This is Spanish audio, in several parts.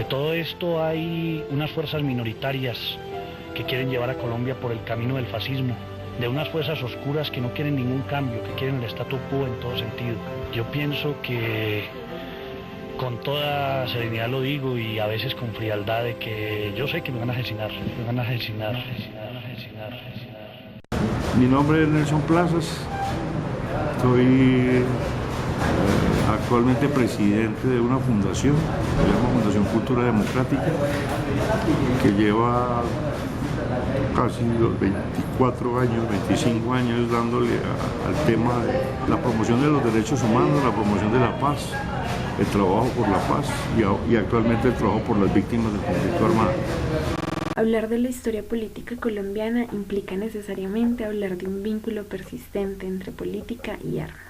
todo esto hay unas fuerzas minoritarias que quieren llevar a Colombia por el camino del fascismo, de unas fuerzas oscuras que no quieren ningún cambio, que quieren el statu quo en todo sentido. Yo pienso que con toda serenidad lo digo y a veces con frialdad de que yo sé que me van a asesinar. Mi nombre es Nelson Plazas, soy actualmente presidente de una fundación, se llama Fundación Cultura Democrática, que lleva casi los 24 años, 25 años dándole al tema de la promoción de los derechos humanos, la promoción de la paz, el trabajo por la paz y actualmente el trabajo por las víctimas del conflicto armado. Hablar de la historia política colombiana implica necesariamente hablar de un vínculo persistente entre política y armas.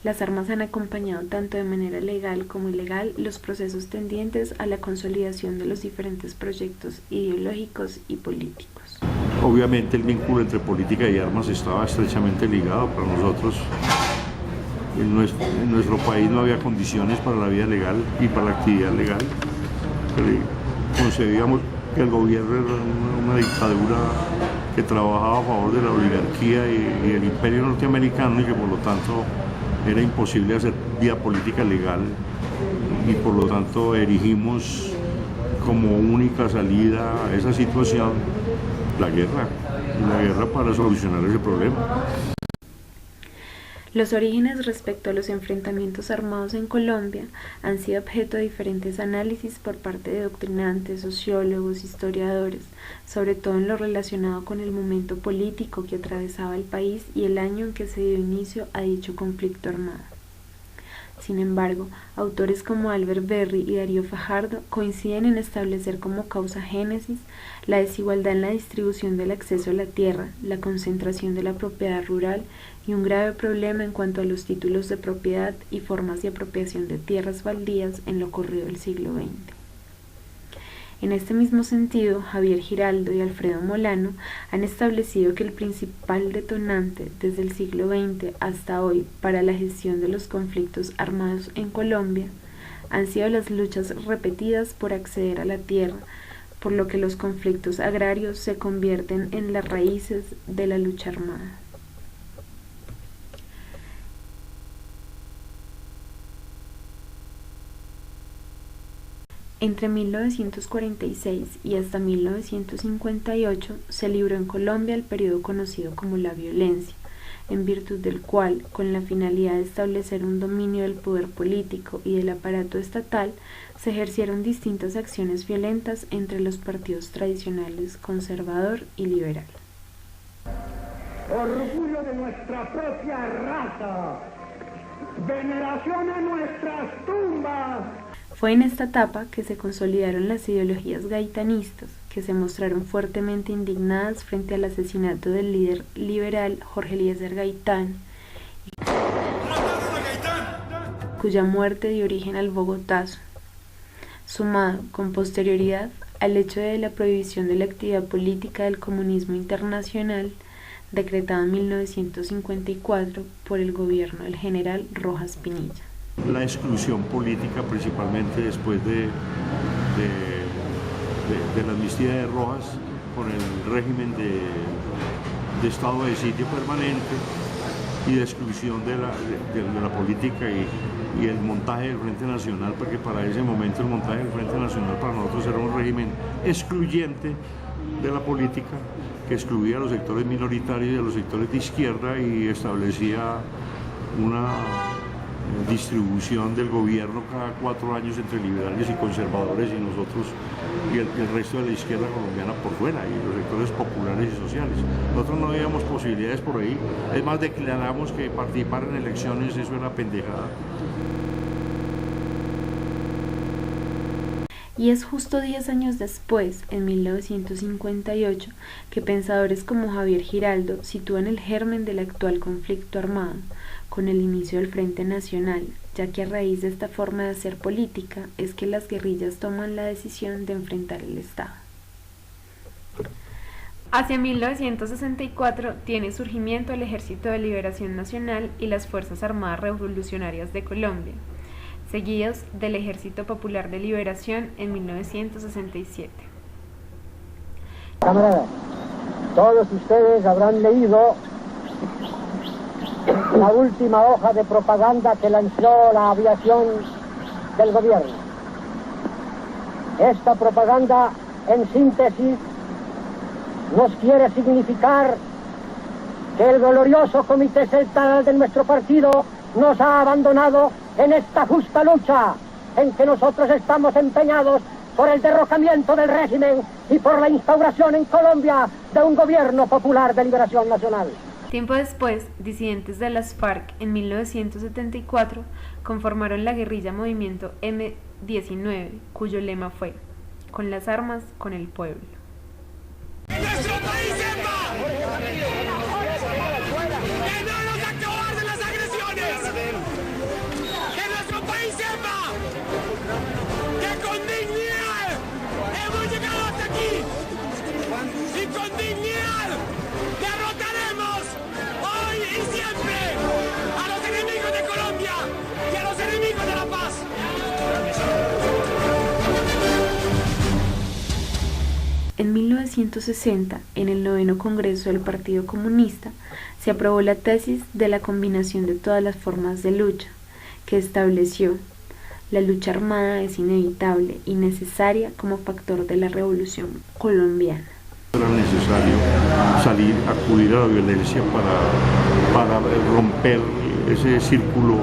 Las armas han acompañado tanto de manera legal como ilegal los procesos tendientes a la consolidación de los diferentes proyectos ideológicos y políticos. Obviamente el vínculo entre política y armas estaba estrechamente ligado para nosotros. En nuestro país no había condiciones para la vida legal y para la actividad legal. Concebíamos que el gobierno era una dictadura que trabajaba a favor de la oligarquía y el imperio norteamericano y que por lo tanto era imposible hacer vía política legal y por lo tanto erigimos como única salida a esa situación la guerra para solucionar ese problema. Los orígenes respecto a los enfrentamientos armados en Colombia han sido objeto de diferentes análisis por parte de doctrinantes, sociólogos, historiadores, sobre todo en lo relacionado con el momento político que atravesaba el país y el año en que se dio inicio a dicho conflicto armado. Sin embargo, autores como Albert Berry y Darío Fajardo coinciden en establecer como causa génesis la desigualdad en la distribución del acceso a la tierra, la concentración de la propiedad rural y un grave problema en cuanto a los títulos de propiedad y formas de apropiación de tierras baldías en lo corrido del siglo XX. En este mismo sentido, Javier Giraldo y Alfredo Molano han establecido que el principal detonante desde el siglo XX hasta hoy para la gestión de los conflictos armados en Colombia han sido las luchas repetidas por acceder a la tierra, por lo que los conflictos agrarios se convierten en las raíces de la lucha armada. Entre 1946 y hasta 1958 se libró en Colombia el periodo conocido como la violencia, en virtud del cual, con la finalidad de establecer un dominio del poder político y del aparato estatal, se ejercieron distintas acciones violentas entre los partidos tradicionales conservador y liberal. Orgullo de nuestra propia raza, veneración a nuestras tumbas. Fue en esta etapa que se consolidaron las ideologías gaitanistas, que se mostraron fuertemente indignadas frente al asesinato del líder liberal Jorge Eliezer Gaitán, cuya muerte dio origen al Bogotazo, sumado con posterioridad al hecho de la prohibición de la actividad política del comunismo internacional, decretado en 1954 por el gobierno del general Rojas Pinilla. La exclusión política, principalmente después de la amnistía de Rojas, con el régimen de estado de sitio permanente y de exclusión de la política y el montaje del Frente Nacional, porque para ese momento el montaje del Frente Nacional para nosotros era un régimen excluyente de la política, que excluía a los sectores minoritarios y a los sectores de izquierda y establecía una distribución del gobierno cada 4 años entre liberales y conservadores y nosotros y el resto de la izquierda colombiana por fuera y los sectores populares y sociales. Nosotros no veíamos posibilidades por ahí, es más, declaramos que participar en elecciones eso era pendejada. Y es justo 10 años después, en 1958, que pensadores como Javier Giraldo sitúan el germen del actual conflicto armado, con el inicio del Frente Nacional, ya que a raíz de esta forma de hacer política es que las guerrillas toman la decisión de enfrentar el Estado. Hacia 1964 tiene surgimiento el Ejército de Liberación Nacional y las Fuerzas Armadas Revolucionarias de Colombia, seguidos del Ejército Popular de Liberación en 1967. Camaradas, todos ustedes habrán leído la última hoja de propaganda que lanzó la aviación del gobierno. Esta propaganda, en síntesis, nos quiere significar que el glorioso Comité Central de nuestro partido nos ha abandonado en esta justa lucha en que nosotros estamos empeñados por el derrocamiento del régimen y por la instauración en Colombia de un gobierno popular de liberación nacional. Tiempo después, disidentes de las FARC en 1974 conformaron la guerrilla Movimiento M-19, cuyo lema fue: con las armas, con el pueblo. ¡Nuestro país sepa! ¡Que no nos acobarden las agresiones! ¡Que nuestro país sepa! ¡Que con dignidad hemos llegado hasta aquí! ¡Y con dignidad derrotaremos hoy y siempre a los enemigos de Colombia y a los enemigos de la paz! En 1960, en el 9º Congreso del Partido Comunista, se aprobó la tesis de la combinación de todas las formas de lucha, que estableció: la lucha armada es inevitable y necesaria como factor de la revolución colombiana. Era necesario acudir a la violencia para romper ese círculo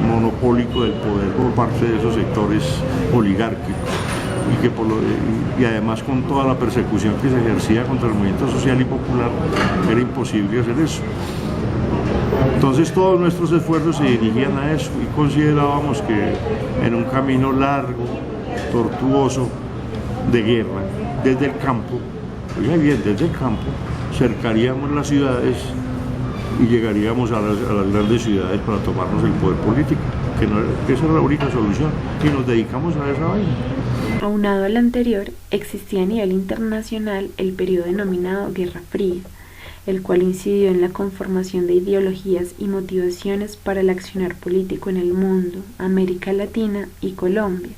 monopólico del poder por parte de esos sectores oligárquicos. Y además con toda la persecución que se ejercía contra el movimiento social y popular, era imposible hacer eso. Entonces todos nuestros esfuerzos se dirigían a eso y considerábamos que en un camino largo, tortuoso, de guerra, desde el campo, oiga bien, desde el campo, cercaríamos las ciudades y llegaríamos a las grandes ciudades para tomarnos el poder político, que esa era la única solución, y nos dedicamos a esa vaina. Aunado al anterior, existía a nivel internacional el periodo denominado Guerra Fría, el cual incidió en la conformación de ideologías y motivaciones para el accionar político en el mundo, América Latina y Colombia,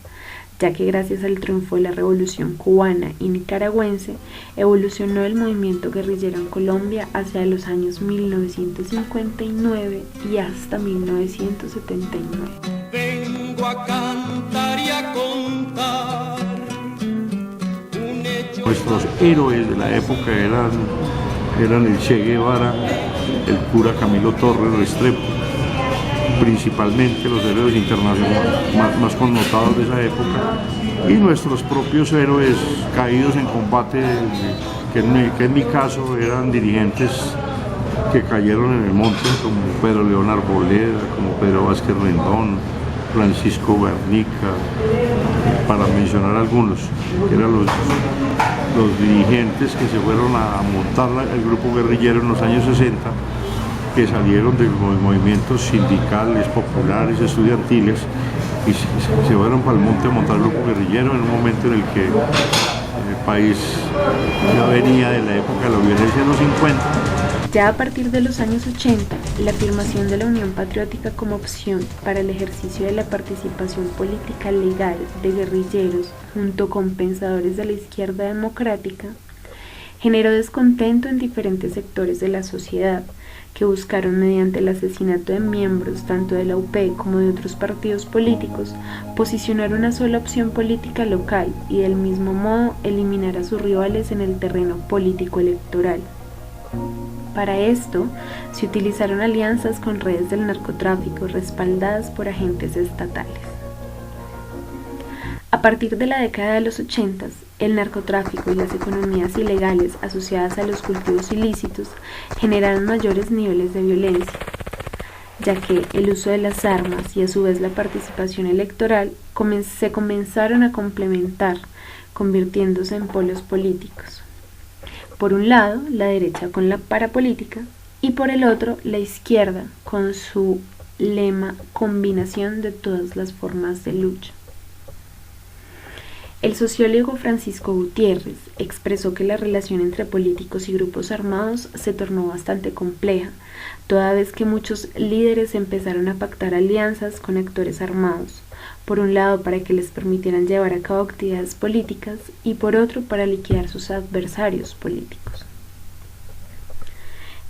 ya que gracias al triunfo de la Revolución cubana y nicaragüense, evolucionó el movimiento guerrillero en Colombia hacia los años 1959 y hasta 1979. Vengo a cantar y a contar un hecho. Nuestros héroes de la época eran el Che Guevara, el cura Camilo Torres Restrepo, principalmente los héroes internacionales más connotados de esa época, y nuestros propios héroes caídos en combate, que en mi caso eran dirigentes que cayeron en el monte, como Pedro León Arboleda, como Pedro Vázquez Rendón, Francisco Bernica, para mencionar algunos, que eran los dirigentes que se fueron a montar el grupo guerrillero en los años 60, que salieron de los movimientos sindicales, populares, estudiantiles, y se fueron para el monte a montar el grupo guerrillero en un momento en el que el país ya venía de la época de la violencia de los 50. Ya a partir de los años 80, la afirmación de la Unión Patriótica como opción para el ejercicio de la participación política legal de guerrilleros junto con pensadores de la izquierda democrática generó descontento en diferentes sectores de la sociedad, que buscaron mediante el asesinato de miembros tanto de la UP como de otros partidos políticos posicionar una sola opción política local y del mismo modo eliminar a sus rivales en el terreno político electoral. Para esto, se utilizaron alianzas con redes del narcotráfico respaldadas por agentes estatales. A partir de la década de los 80, el narcotráfico y las economías ilegales asociadas a los cultivos ilícitos generaron mayores niveles de violencia, ya que el uso de las armas y a su vez la participación electoral se comenzaron a complementar, convirtiéndose en polos políticos. Por un lado, la derecha con la parapolítica y por el otro, la izquierda con su lema combinación de todas las formas de lucha. El sociólogo Francisco Gutiérrez expresó que la relación entre políticos y grupos armados se tornó bastante compleja, toda vez que muchos líderes empezaron a pactar alianzas con actores armados, por un lado para que les permitieran llevar a cabo actividades políticas y por otro para liquidar sus adversarios políticos.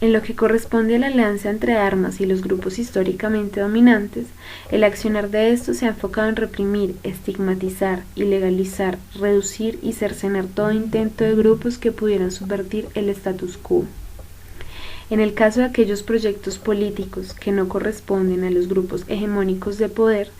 En lo que corresponde a la alianza entre armas y los grupos históricamente dominantes, el accionar de estos se ha enfocado en reprimir, estigmatizar, ilegalizar, reducir y cercenar todo intento de grupos que pudieran subvertir el status quo. En el caso de aquellos proyectos políticos que no corresponden a los grupos hegemónicos de poder,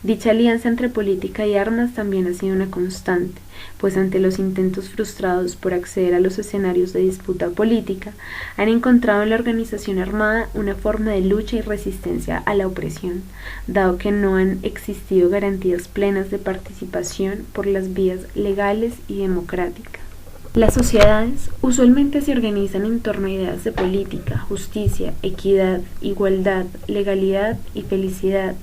dicha alianza entre política y armas también ha sido una constante, pues ante los intentos frustrados por acceder a los escenarios de disputa política, han encontrado en la organización armada una forma de lucha y resistencia a la opresión, dado que no han existido garantías plenas de participación por las vías legales y democráticas. Las sociedades usualmente se organizan en torno a ideas de política, justicia, equidad, igualdad, legalidad y felicidad,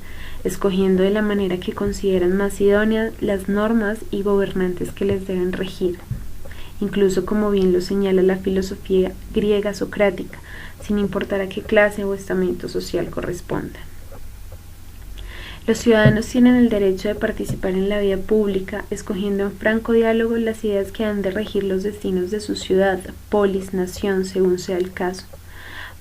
escogiendo de la manera que consideran más idóneas las normas y gobernantes que les deben regir, incluso como bien lo señala la filosofía griega socrática, sin importar a qué clase o estamento social correspondan. Los ciudadanos tienen el derecho de participar en la vida pública, escogiendo en franco diálogo las ideas que han de regir los destinos de su ciudad, polis, nación, según sea el caso.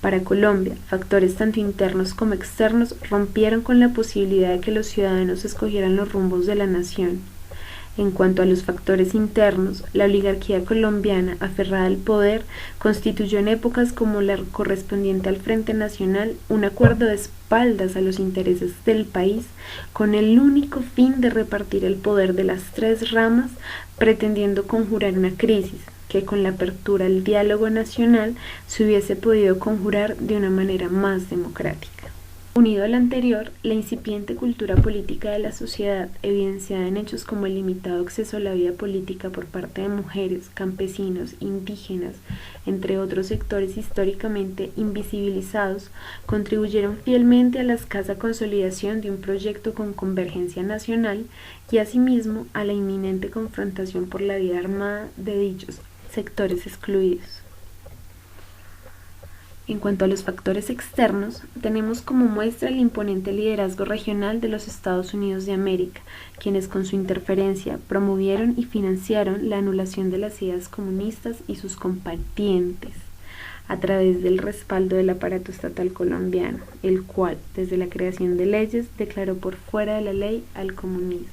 Para Colombia, factores tanto internos como externos rompieron con la posibilidad de que los ciudadanos escogieran los rumbos de la nación. En cuanto a los factores internos, la oligarquía colombiana, aferrada al poder, constituyó en épocas como la correspondiente al Frente Nacional un acuerdo de espaldas a los intereses del país con el único fin de repartir el poder de las tres ramas, pretendiendo conjurar una crisis que con la apertura al diálogo nacional se hubiese podido conjurar de una manera más democrática. Unido al anterior, la incipiente cultura política de la sociedad, evidenciada en hechos como el limitado acceso a la vida política por parte de mujeres, campesinos, indígenas, entre otros sectores históricamente invisibilizados, contribuyeron fielmente a la escasa consolidación de un proyecto con convergencia nacional y asimismo a la inminente confrontación por la vida armada de dichos sectores excluidos. En cuanto a los factores externos, tenemos como muestra el imponente liderazgo regional de los Estados Unidos de América, quienes con su interferencia promovieron y financiaron la anulación de las ideas comunistas y sus combatientes, a través del respaldo del aparato estatal colombiano, el cual, desde la creación de leyes, declaró por fuera de la ley al comunismo.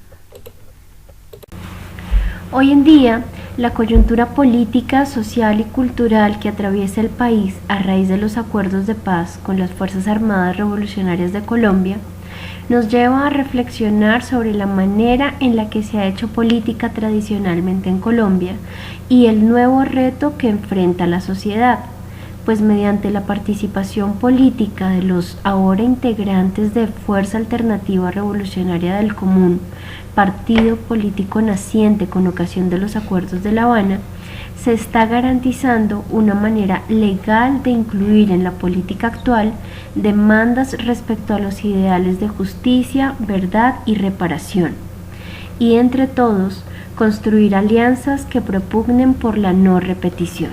Hoy en día, la coyuntura política, social y cultural que atraviesa el país a raíz de los acuerdos de paz con las Fuerzas Armadas Revolucionarias de Colombia nos lleva a reflexionar sobre la manera en la que se ha hecho política tradicionalmente en Colombia y el nuevo reto que enfrenta la sociedad, pues mediante la participación política de los ahora integrantes de Fuerza Alternativa Revolucionaria del Común, partido político naciente con ocasión de los acuerdos de La Habana, se está garantizando una manera legal de incluir en la política actual demandas respecto a los ideales de justicia, verdad y reparación, y entre todos construir alianzas que propugnen por la no repetición.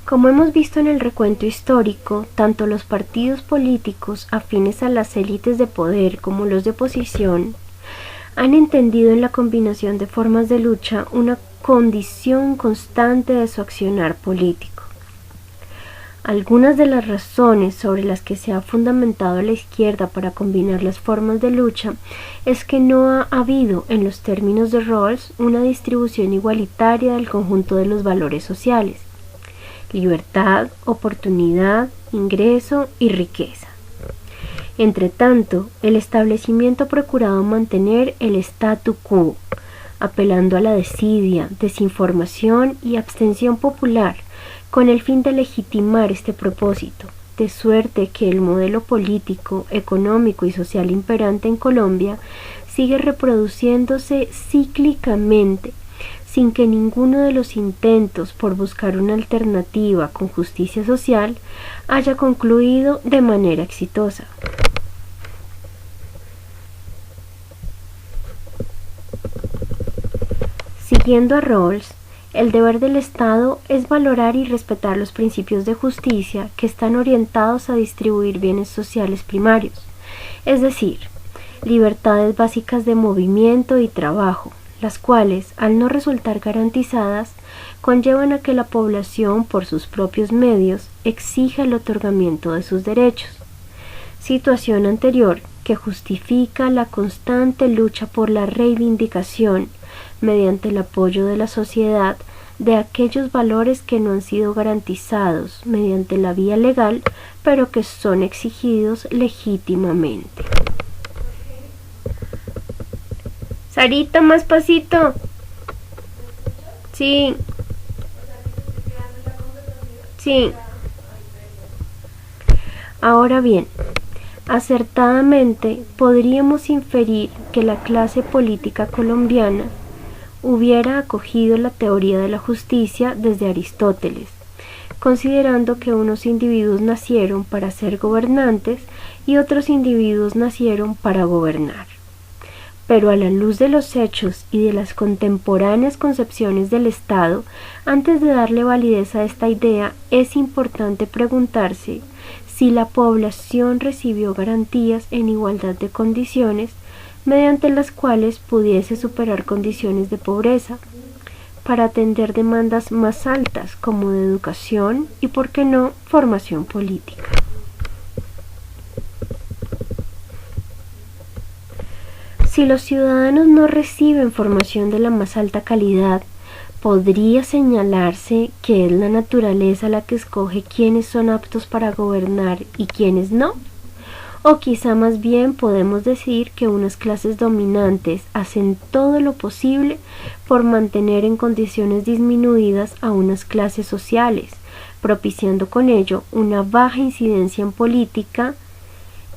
Como hemos visto en el recuento histórico, tanto los partidos políticos afines a las élites de poder como los de oposición han entendido en la combinación de formas de lucha una condición constante de su accionar político. Algunas de las razones sobre las que se ha fundamentado la izquierda para combinar las formas de lucha es que no ha habido, en los términos de Rawls, una distribución igualitaria del conjunto de los valores sociales: libertad, oportunidad, ingreso y riqueza. Entre tanto, el establecimiento ha procurado mantener el statu quo, apelando a la desidia, desinformación y abstención popular, con el fin de legitimar este propósito, de suerte que el modelo político, económico y social imperante en Colombia sigue reproduciéndose cíclicamente, sin que ninguno de los intentos por buscar una alternativa con justicia social haya concluido de manera exitosa. Siguiendo a Rawls, el deber del Estado es valorar y respetar los principios de justicia que están orientados a distribuir bienes sociales primarios, es decir, libertades básicas de movimiento y trabajo, las cuales, al no resultar garantizadas, conllevan a que la población, por sus propios medios, exija el otorgamiento de sus derechos. Situación anterior que justifica la constante lucha por la reivindicación, mediante el apoyo de la sociedad, de aquellos valores que no han sido garantizados mediante la vía legal, pero que son exigidos legítimamente. Sarita, más pasito. Sí. Sí. Ahora bien, acertadamente podríamos inferir que la clase política colombiana hubiera acogido la teoría de la justicia desde Aristóteles, considerando que unos individuos nacieron para ser gobernantes y otros individuos nacieron para gobernar. Pero a la luz de los hechos y de las contemporáneas concepciones del Estado, antes de darle validez a esta idea, es importante preguntarse si la población recibió garantías en igualdad de condiciones mediante las cuales pudiese superar condiciones de pobreza, para atender demandas más altas como de educación y, por qué no, formación política. Si los ciudadanos no reciben formación de la más alta calidad, podría señalarse que es la naturaleza la que escoge quiénes son aptos para gobernar y quiénes no. O quizá más bien podemos decir que unas clases dominantes hacen todo lo posible por mantener en condiciones disminuidas a unas clases sociales, propiciando con ello una baja incidencia en política,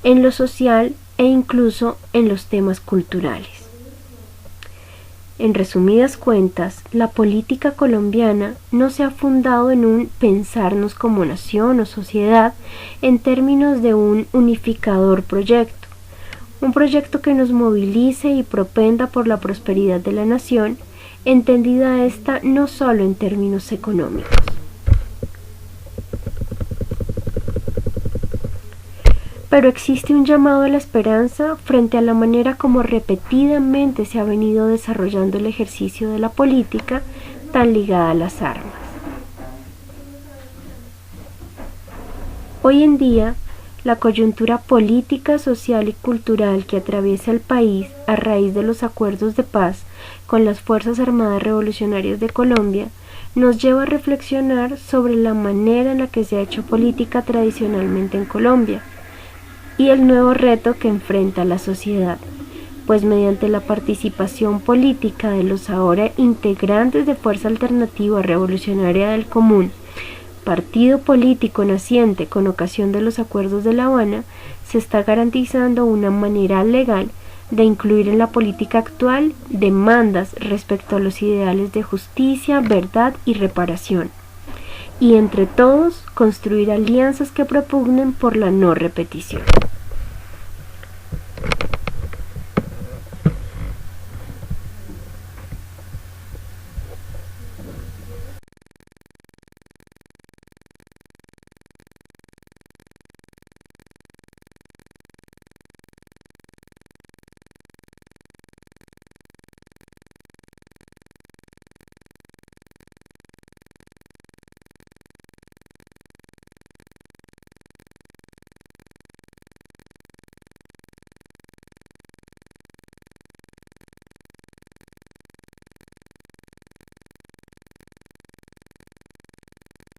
en lo social e incluso en los temas culturales. En resumidas cuentas, la política colombiana no se ha fundado en un pensarnos como nación o sociedad en términos de un unificador proyecto, un proyecto que nos movilice y propenda por la prosperidad de la nación, entendida esta no solo en términos económicos. Pero existe un llamado a la esperanza frente a la manera como repetidamente se ha venido desarrollando el ejercicio de la política tan ligada a las armas. Hoy en día, la coyuntura política, social y cultural que atraviesa el país a raíz de los acuerdos de paz con las Fuerzas Armadas Revolucionarias de Colombia nos lleva a reflexionar sobre la manera en la que se ha hecho política tradicionalmente en Colombia y el nuevo reto que enfrenta la sociedad, pues mediante la participación política de los ahora integrantes de Fuerza Alternativa Revolucionaria del Común, partido político naciente con ocasión de los acuerdos de La Habana, se está garantizando una manera legal de incluir en la política actual demandas respecto a los ideales de justicia, verdad y reparación, y entre todos construir alianzas que propugnen por la no repetición.